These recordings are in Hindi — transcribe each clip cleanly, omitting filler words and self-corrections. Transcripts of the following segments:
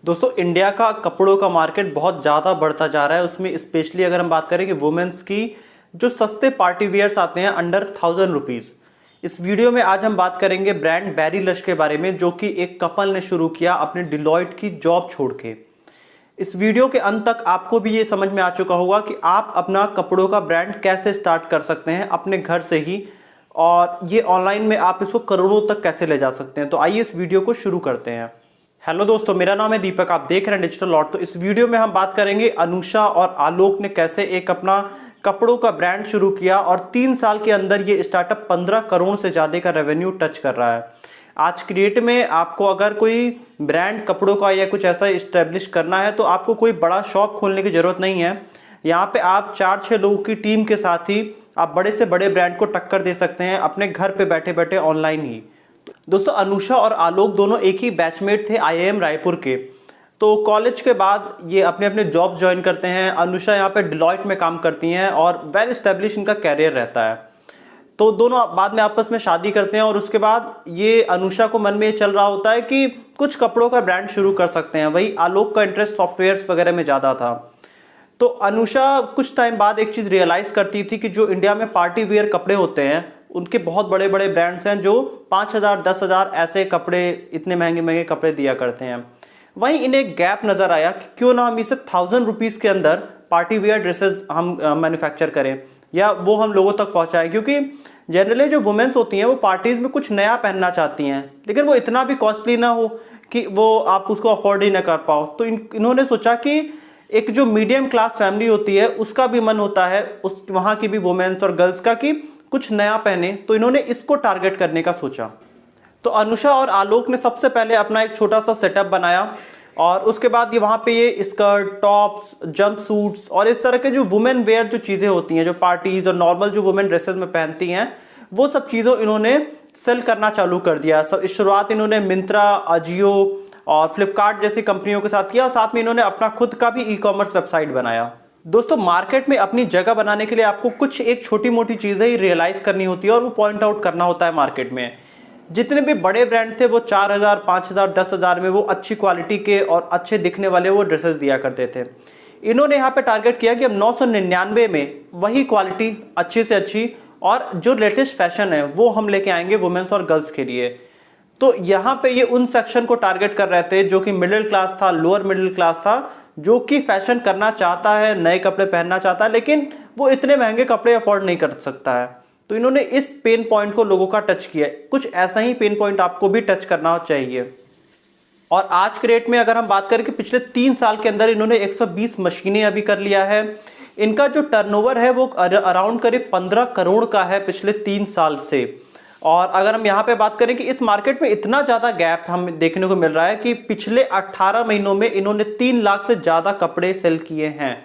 दोस्तों इंडिया का कपड़ों का मार्केट बहुत ज़्यादा बढ़ता जा रहा है। उसमें स्पेशली अगर हम बात करें कि वुमेन्स की जो सस्ते पार्टी वियर्स आते हैं अंडर 1000 रुपीज़। इस वीडियो में आज हम बात करेंगे ब्रांड बैरी लश के बारे में, जो कि एक कपल ने शुरू किया अपने डिलॉयट की जॉब छोड़ के। इस वीडियो के अंत तक आपको भी ये समझ में आ चुका होगा कि आप अपना कपड़ों का ब्रांड कैसे स्टार्ट कर सकते हैं अपने घर से ही, और ये ऑनलाइन में आप इसको करोड़ों तक कैसे ले जा सकते हैं। तो आइए इस वीडियो को शुरू करते हैं। हेलो दोस्तों, मेरा नाम है दीपक, आप देख रहे हैं डिजिटल लॉट। तो इस वीडियो में हम बात करेंगे अनुषा और आलोक ने कैसे एक अपना कपड़ों का ब्रांड शुरू किया और 3 साल के अंदर ये स्टार्टअप 15 करोड़ से ज़्यादा का रेवेन्यू टच कर रहा है। आज की डेट में आपको अगर कोई ब्रांड कपड़ों का या कुछ ऐसा इस्टेब्लिश करना है तो आपको कोई बड़ा शॉप खोलने की ज़रूरत नहीं है। यहाँ पे आप 4-6 लोगों की टीम के साथ ही आप बड़े से बड़े ब्रांड को टक्कर दे सकते हैं अपने घर पे बैठे बैठे ऑनलाइन ही। दोस्तों अनुषा और आलोक दोनों एक ही बैचमेट थे आईआईएम रायपुर के। तो कॉलेज के बाद ये अपने अपने जॉब्स ज्वाइन करते हैं। अनुषा यहाँ पे डिलॉयट में काम करती हैं और वेल एस्टेब्लिश इनका कैरियर रहता है। तो दोनों बाद में आपस में शादी करते हैं और उसके बाद ये अनुषा को मन में ये चल रहा होता है कि कुछ कपड़ों का ब्रांड शुरू कर सकते हैं। वही आलोक का इंटरेस्ट सॉफ्टवेयर्स वगैरह में ज़्यादा था। तो अनुषा कुछ टाइम बाद एक चीज़ रियलाइज़ करती थी कि जो इंडिया में पार्टी वेयर कपड़े होते हैं उनके बहुत बड़े बड़े ब्रांड्स हैं जो 5000 10,000 ऐसे कपड़े, इतने महंगे महंगे कपड़े दिया करते हैं। वहीं इन्हें एक गैप नज़र आया कि क्यों ना हम इसे 1000 रुपीज़ के अंदर पार्टी वेयर ड्रेसेस हम मैन्युफैक्चर करें या वो हम लोगों तक पहुंचाएं। क्योंकि जनरली जो वुमेन्स होती हैं वो पार्टीज़ में कुछ नया पहनना चाहती हैं, लेकिन वो इतना भी कॉस्टली ना हो कि वो आप उसको अफोर्ड ही ना कर पाओ। तो इन्होंने सोचा कि एक जो मीडियम क्लास फैमिली होती है उसका भी मन होता है, उस वहाँ की भी वुमेन्स और गर्ल्स का, कि कुछ नया पहने। तो इन्होंने इसको टारगेट करने का सोचा। तो अनुषा और आलोक ने सबसे पहले अपना एक छोटा सा सेटअप बनाया और उसके बाद ये वहाँ पे ये स्कर्ट, टॉप्स, जंप सूट्स और इस तरह के जो वुमेन वेयर जो चीज़ें होती हैं, जो पार्टीज़ और नॉर्मल जो वुमेन ड्रेसेस में पहनती हैं, वो सब चीज़ों इन्होंने सेल करना चालू कर दिया। सब इस शुरुआत इन्होंने मिंत्रा, अजियो और फ्लिपकार्ट जैसी कंपनियों के साथ किया। साथ में इन्होंने अपना खुद का भी ई-कॉमर्स वेबसाइट बनाया। दोस्तों मार्केट में अपनी जगह बनाने के लिए आपको कुछ एक छोटी मोटी चीज़ें ही रियलाइज़ करनी होती है और वो पॉइंट आउट करना होता है मार्केट में। जितने भी बड़े ब्रांड थे वो 4000, 5000, 10,000 में वो अच्छी क्वालिटी के और अच्छे दिखने वाले वो ड्रेसेस दिया करते थे। इन्होंने यहाँ पे टारगेट किया कि हम 999 में वही क्वालिटी अच्छी से अच्छी और जो लेटेस्ट फैशन है वो हम लेके आएंगे वुमेन्स और गर्ल्स के लिए। तो यहाँ पे ये उन सेक्शन को टारगेट कर रहे थे जो कि मिडिल क्लास था, लोअर मिडिल क्लास था, जो कि फैशन करना चाहता है, नए कपड़े पहनना चाहता है, लेकिन वो इतने महंगे कपड़े अफोर्ड नहीं कर सकता है। तो इन्होंने इस पेन पॉइंट को लोगों का टच किया। कुछ ऐसा ही पेन पॉइंट आपको भी टच करना चाहिए। और आज के रेट में अगर हम बात करें कि पिछले 3 साल के अंदर इन्होंने 120 मशीनें अभी कर लिया है। इनका जो टर्नओवर है वो अराउंड करीब 15 करोड़ का है पिछले 3 साल से। और अगर हम यहाँ पे बात करें कि इस मार्केट में इतना ज़्यादा गैप हमें देखने को मिल रहा है कि पिछले 18 महीनों में इन्होंने 3 लाख से ज़्यादा कपड़े सेल किए हैं।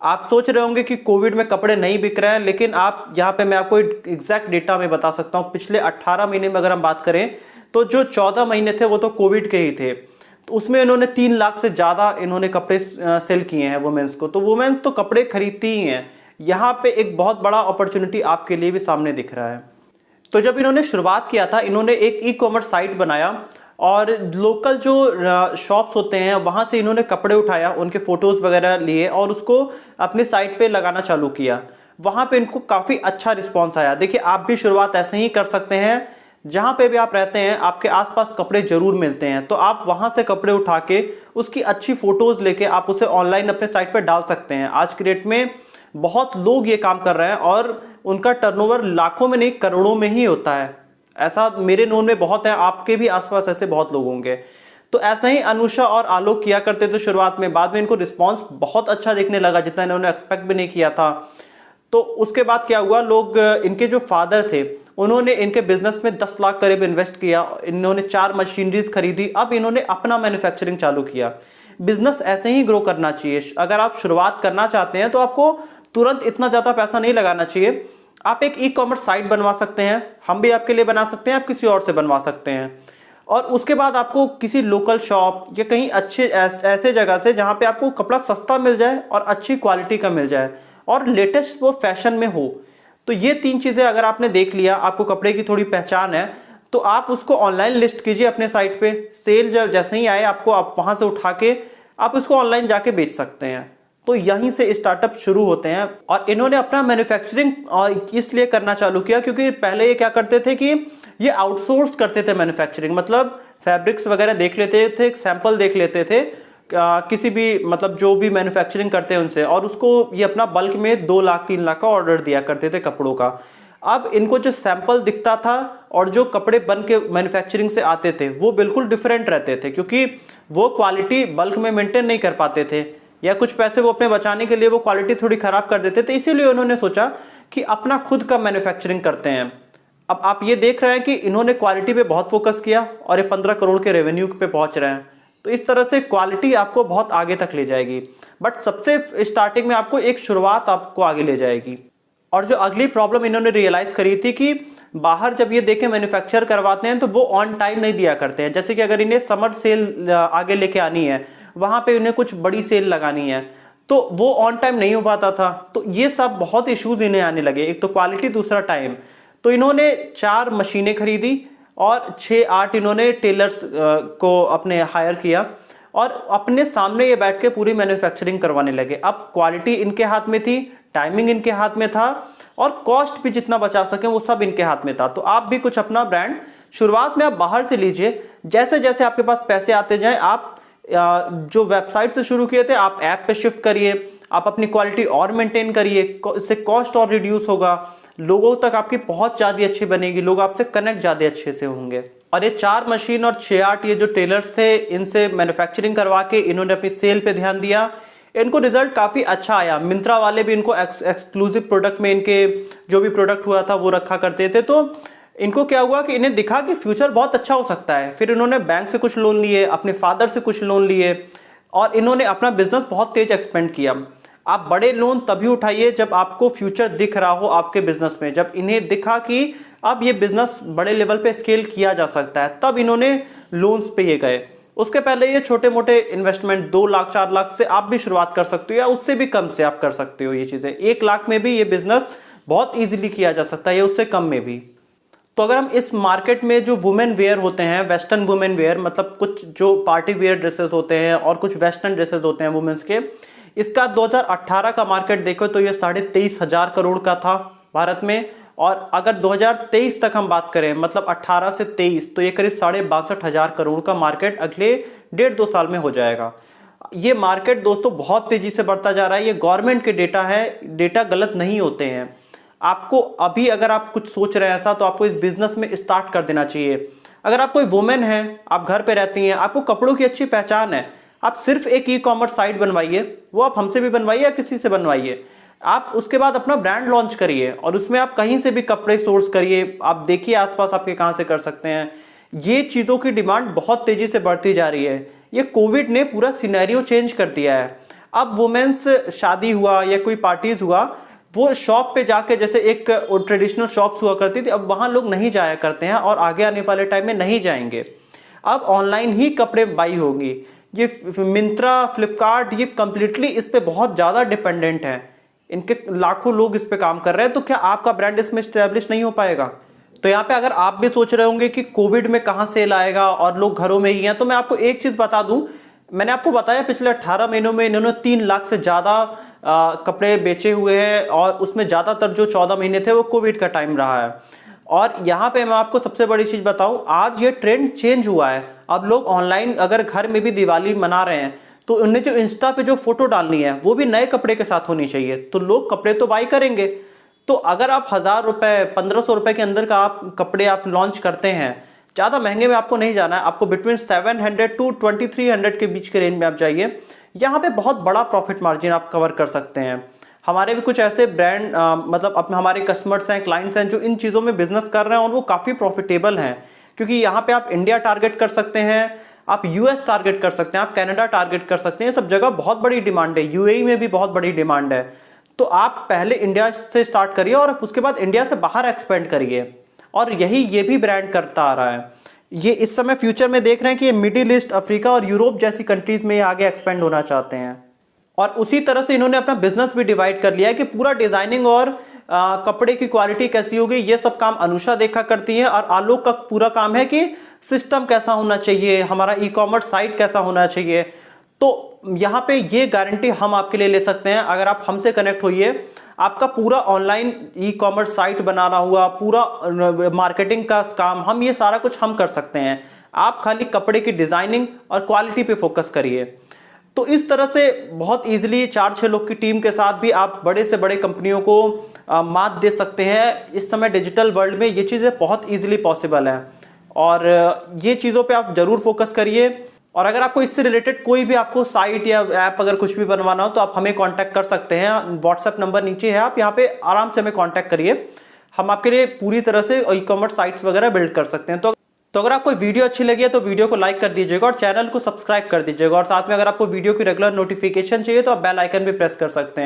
आप सोच रहे होंगे कि कोविड में कपड़े नहीं बिक रहे हैं, लेकिन आप यहाँ पे मैं आपको एग्जैक्ट डेटा में बता सकता हूँ। पिछले 18 महीने में अगर हम बात करें तो जो 14 महीने थे वो तो कोविड के ही थे, तो उसमें इन्होंने 3 लाख से ज़्यादा इन्होंने कपड़े सेल किए हैं वुमेन्स को। तो वुमेन्स तो कपड़े खरीदती ही हैं। यहाँ पे एक बहुत बड़ा अपॉर्चुनिटी आपके लिए भी सामने दिख रहा है। तो जब इन्होंने शुरुआत किया था, इन्होंने एक ई-कॉमर्स साइट बनाया और लोकल जो शॉप्स होते हैं वहाँ से इन्होंने कपड़े उठाया, उनके फ़ोटोज़ वगैरह लिए और उसको अपने साइट पे लगाना चालू किया। वहाँ पे इनको काफ़ी अच्छा रिस्पांस आया। देखिए आप भी शुरुआत ऐसे ही कर सकते हैं। जहाँ पे भी आप रहते हैं आपके आसपास कपड़े ज़रूर मिलते हैं, तो आप वहाँ से कपड़े उठा के उसकी अच्छी फ़ोटोज़ लेके आप उसे ऑनलाइन अपने साइट पर डाल सकते हैं। आज की डेट में बहुत लोग ये काम कर रहे हैं और उनका टर्नओवर लाखों में नहीं करोड़ों में ही होता है। ऐसा मेरे नोन में बहुत है, आपके भी आसपास ऐसे बहुत लोग होंगे। तो ऐसा ही अनुषा और आलोक किया करते थे शुरुआत में। बाद में इनको रिस्पांस बहुत अच्छा दिखने लगा, जितना इन्होंने एक्सपेक्ट भी नहीं किया था। तो उसके बाद क्या हुआ, लोग, इनके जो फादर थे उन्होंने इनके बिजनेस में 10 लाख करीब इन्वेस्ट किया। इन्होंने 4 मशीनरीज खरीदी। अब इन्होंने अपना मैन्युफैक्चरिंग चालू किया। बिजनेस ऐसे ही ग्रो करना चाहिए। अगर आप शुरुआत करना चाहते हैं तो आपको तुरंत इतना ज़्यादा पैसा नहीं लगाना चाहिए। आप एक ई-कॉमर्स साइट बनवा सकते हैं, हम भी आपके लिए बना सकते हैं, आप किसी और से बनवा सकते हैं। और उसके बाद आपको किसी लोकल शॉप या कहीं अच्छे ऐसे जगह से जहाँ पे आपको कपड़ा सस्ता मिल जाए और अच्छी क्वालिटी का मिल जाए और लेटेस्ट वो फैशन में हो। तो ये 3 चीज़ें अगर आपने देख लिया, आपको कपड़े की थोड़ी पहचान है, तो आप उसको ऑनलाइन लिस्ट कीजिए अपने साइट पे। सेल जब जैसे ही आए आपको, आप वहां से उठा के आप इसको ऑनलाइन जाके बेच सकते हैं। तो यहीं से स्टार्टअप शुरू होते हैं। और इन्होंने अपना मैन्युफैक्चरिंग इसलिए करना चालू किया क्योंकि पहले ये क्या करते थे कि ये आउटसोर्स करते थे मैन्युफैक्चरिंग, मतलब फैब्रिक्स वगैरह देख लेते थे, सैंपल देख लेते थे किसी भी मतलब जो भी मैन्युफैक्चरिंग करते हैं उनसे, और उसको ये अपना बल्क में 2 लाख 3 लाख का ऑर्डर दिया करते थे कपड़ों का। अब इनको जो सैंपल दिखता था और जो कपड़े बन के मैन्युफैक्चरिंग से आते थे वो बिल्कुल डिफरेंट रहते थे, क्योंकि वो क्वालिटी बल्क में मेंटेन नहीं कर पाते थे, या कुछ पैसे वो अपने बचाने के लिए वो क्वालिटी थोड़ी खराब कर देते थे। इसीलिए उन्होंने सोचा कि अपना खुद का मैन्युफैक्चरिंग करते हैं। अब आप ये देख रहे हैं कि इन्होंने क्वालिटी पे बहुत फोकस किया और ये 15 करोड़ के रेवेन्यू पे पहुंच रहे हैं। तो इस तरह से क्वालिटी आपको बहुत आगे तक ले जाएगी, बट सबसे स्टार्टिंग में आपको एक शुरुआत आपको आगे ले जाएगी। और जो अगली प्रॉब्लम इन्होंने रियलाइज करी थी कि बाहर जब ये देखें मैन्युफैक्चर करवाते हैं तो वो ऑन टाइम नहीं दिया करते हैं। जैसे कि अगर इन्हें समर सेल आगे लेके आनी है, वहां पे उन्हें कुछ बड़ी सेल लगानी है, तो वो ऑन टाइम नहीं हो पाता था। तो ये सब बहुत इश्यूज इन्हें आने लगे, एक तो क्वालिटी, दूसरा टाइम। तो इन्होंने 4 मशीनें खरीदी और 6-8 इन्होंने टेलर्स को अपने हायर किया और अपने सामने ये बैठ के पूरी मैन्युफैक्चरिंग करवाने लगे। अब क्वालिटी इनके हाथ में थी, टाइमिंग इनके हाथ में था, और कॉस्ट भी जितना बचा सकें वो सब इनके हाथ में था। तो आप भी कुछ अपना ब्रांड शुरुआत में आप बाहर से लीजिए, जैसे जैसे आपके पास पैसे आते जाएं आप जो वेबसाइट से शुरू किए थे आप ऐप पे शिफ्ट करिए, आप अपनी क्वालिटी और मेंटेन करिए, इससे कॉस्ट और रिड्यूस होगा, लोगों तक आपकी पहुंच ज़्यादा अच्छी बनेगी, लोग आपसे कनेक्ट ज़्यादा अच्छे से होंगे। और ये 4 मशीन और 6-8 ये जो टेलर्स थे, इनसे मैन्युफैक्चरिंग करवा के इन्होंने अपनी सेल पे ध्यान दिया। इनको रिजल्ट काफ़ी अच्छा आया। मिंत्रा वाले भी इनको एक्सक्लूसिव प्रोडक्ट में इनके जो भी प्रोडक्ट हुआ था वो रखा करते थे। तो इनको क्या हुआ कि इन्हें दिखा कि फ्यूचर बहुत अच्छा हो सकता है। फिर इन्होंने बैंक से कुछ लोन लिए, अपने फादर से कुछ लोन लिए, और इन्होंने अपना बिजनेस बहुत तेज एक्सपेंड किया। आप बड़े लोन तभी उठाइए जब आपको फ्यूचर दिख रहा हो आपके बिजनेस में, जब इन्हें दिखा कि अब ये बिजनेस बड़े लेवल पे स्केल किया जा सकता है, तब इन्होंने लोन्स पे ये गए। उसके पहले ये छोटे मोटे इन्वेस्टमेंट 2 लाख 4 लाख से आप भी शुरुआत कर सकते हो, या उससे भी कम से आप कर सकते हो। ये चीज़ें 1 लाख में भी ये बिजनेस बहुत ईजिली किया जा सकता है, या उससे कम में भी। तो अगर हम इस मार्केट में जो वुमेन वेयर होते हैं, वेस्टर्न वुमेन वेयर, मतलब कुछ जो पार्टी वेयर ड्रेसेस होते हैं और कुछ वेस्टर्न ड्रेसेस होते हैं वुमेन्स के, इसका 2018 का मार्केट देखो तो ये 23,500 करोड़ का था भारत में। और अगर 2023 तक हम बात करें, मतलब 18 से 23, तो ये करीब 62,500 करोड़ का मार्केट अगले 1.5-2 साल में हो जाएगा। ये मार्केट दोस्तों बहुत तेजी से बढ़ता जा रहा है। ये गवर्नमेंट के डेटा है, डेटा गलत नहीं होते हैं। आपको अभी अगर आप कुछ सोच रहे हैं ऐसा, तो आपको इस बिजनेस में स्टार्ट कर देना चाहिए। अगर आप कोई वुमेन है, आप घर पे रहती हैं, आपको कपड़ों की अच्छी पहचान है, आप सिर्फ एक ई-कॉमर्स साइट बनवाइए, वो आप हमसे भी बनवाइए या किसी से बनवाइए। आप उसके बाद अपना ब्रांड लॉन्च करिए और उसमें आप कहीं से भी कपड़े सोर्स करिए। आप देखिए आसपास आपके कहाँ से कर सकते हैं। ये चीज़ों की डिमांड बहुत तेजी से बढ़ती जा रही है। ये कोविड ने पूरा सिनेरियो चेंज कर दिया है। अब वुमेन्स शादी हुआ या कोई पार्टीज हुआ, वो शॉप पे जाके, जैसे एक ट्रेडिशनल शॉप्स हुआ करती थी, अब वहाँ लोग नहीं जाया करते हैं और आगे आने वाले टाइम में नहीं जाएंगे। अब ऑनलाइन ही कपड़े बाई होगी। ये मिंत्रा, फ्लिपकार्ट, ये कंप्लीटली इस पे बहुत ज़्यादा डिपेंडेंट है। इनके लाखों लोग इस पे काम कर रहे हैं, तो क्या आपका ब्रांड इसमें स्टैब्लिश नहीं हो पाएगा? तो यहाँ पे अगर आप भी सोच रहे होंगे कि कोविड में कहाँ सेल आएगा और लोग घरों में ही हैं, तो मैं आपको एक चीज़ बता दूं। मैंने आपको बताया पिछले 18 महीनों में इन्होंने 3 लाख से ज़्यादा कपड़े बेचे हुए हैं, और उसमें ज़्यादातर जो 14 महीने थे वो कोविड का टाइम रहा है। और यहाँ पे मैं आपको सबसे बड़ी चीज़ बताऊँ, आज ये ट्रेंड चेंज हुआ है। अब लोग ऑनलाइन अगर घर में भी दिवाली मना रहे हैं, तो उन्हें जो इंस्टा पे जो फोटो डालनी है वो भी नए कपड़े के साथ होनी चाहिए, तो लोग कपड़े तो बाई करेंगे। तो अगर आप 1000 रुपये 1500 रुपये के अंदर का आप कपड़े आप लॉन्च करते हैं, ज़्यादा महंगे में आपको नहीं जाना है, आपको बिटवीन 700 to 2300 के बीच के रेंज में आप जाइए। यहाँ पे बहुत बड़ा प्रॉफिट मार्जिन आप कवर कर सकते हैं। हमारे भी कुछ ऐसे ब्रांड मतलब अपने हमारे कस्टमर्स हैं, क्लाइंट्स हैं जो इन चीज़ों में बिजनेस कर रहे हैं, और वो काफ़ी प्रॉफिटेबल हैं। क्योंकि यहाँ पे आप इंडिया टारगेट कर सकते हैं, आप यूएस टारगेट कर सकते हैं, आप कनाडा टारगेट कर सकते हैं। सब जगह बहुत बड़ी डिमांड है, यूएई में भी बहुत बड़ी डिमांड है। तो आप पहले इंडिया से स्टार्ट करिए और उसके बाद इंडिया से बाहर एक्सपेंड करिए, और यही ये भी ब्रांड करता आ रहा है। ये इस समय फ्यूचर में देख रहे हैं कि ये मिडिल ईस्ट, अफ्रीका और यूरोप जैसी कंट्रीज में ये आगे एक्सपेंड होना चाहते हैं। और उसी तरह से इन्होंने अपना बिजनेस भी डिवाइड कर लिया है कि पूरा डिजाइनिंग और कपड़े की क्वालिटी कैसी होगी, ये सब काम अनुषा देखा करती है। और आलोक का पूरा काम है कि सिस्टम कैसा होना चाहिए, हमारा ई कॉमर्स साइट कैसा होना चाहिए। तो यहाँ पे ये गारंटी हम आपके लिए ले सकते हैं, अगर आप हमसे कनेक्ट होइए, आपका पूरा ऑनलाइन ई कॉमर्स साइट बनाना हुआ, पूरा मार्केटिंग का काम, हम ये सारा कुछ हम कर सकते हैं। आप खाली कपड़े की डिजाइनिंग और क्वालिटी पे फोकस करिए। तो इस तरह से बहुत इजीली 4-6 लोग की टीम के साथ भी आप बड़े से बड़े कंपनियों को मात दे सकते हैं। इस समय डिजिटल वर्ल्ड में ये चीज़ें बहुत इजीली पॉसिबल है, और ये चीज़ों पे आप जरूर फोकस करिए। और अगर आपको इससे रिलेटेड कोई भी आपको साइट या ऐप अगर कुछ भी बनवाना हो तो आप हमें कांटेक्ट कर सकते हैं। व्हाट्सएप नंबर नीचे है, आप यहाँ पे आराम से हमें कांटेक्ट करिए, हम आपके लिए पूरी तरह से ई कॉमर्स साइट्स वगैरह बिल्ड कर सकते हैं। तो अगर आपको वीडियो अच्छी लगी है तो वीडियो को लाइक कर दीजिएगा और चैनल को सब्सक्राइब कर दीजिएगा, और साथ में अगर आपको वीडियो की रेगुलर नोटिफिकेशन चाहिए तो आप बेल आइकन भी प्रेस कर सकते हैं।